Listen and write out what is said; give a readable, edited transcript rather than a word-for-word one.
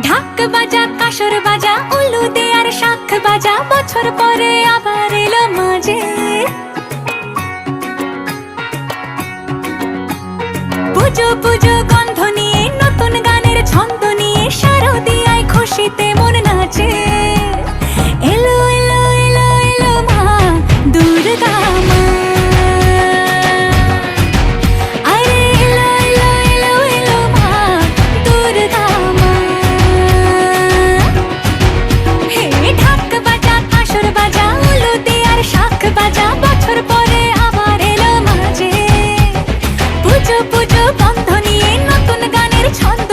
ঢাক বাজা কাসর বাজা উলু দে আর শাখ বাজা, বছর পরে আবার এলো মাঝে। পুজো পুজো গন্ধ নিয়ে নতুন গানের ছন্দ নিয়ে শারদিয়ায় খুশিতে মন নাচে। এলো এলো এলো এলো মা দুর্গা মা, আরে এলো এলো এলো এলো মা দুর্গা মা। হে ঢাক বাজা কাসর বাজা উলু দে আর শাখ বাজা, বছর পরে আবার এলো মাঝে। পুজো পুজো গন্ধ নিয়ে নতুন গানের ছন্দ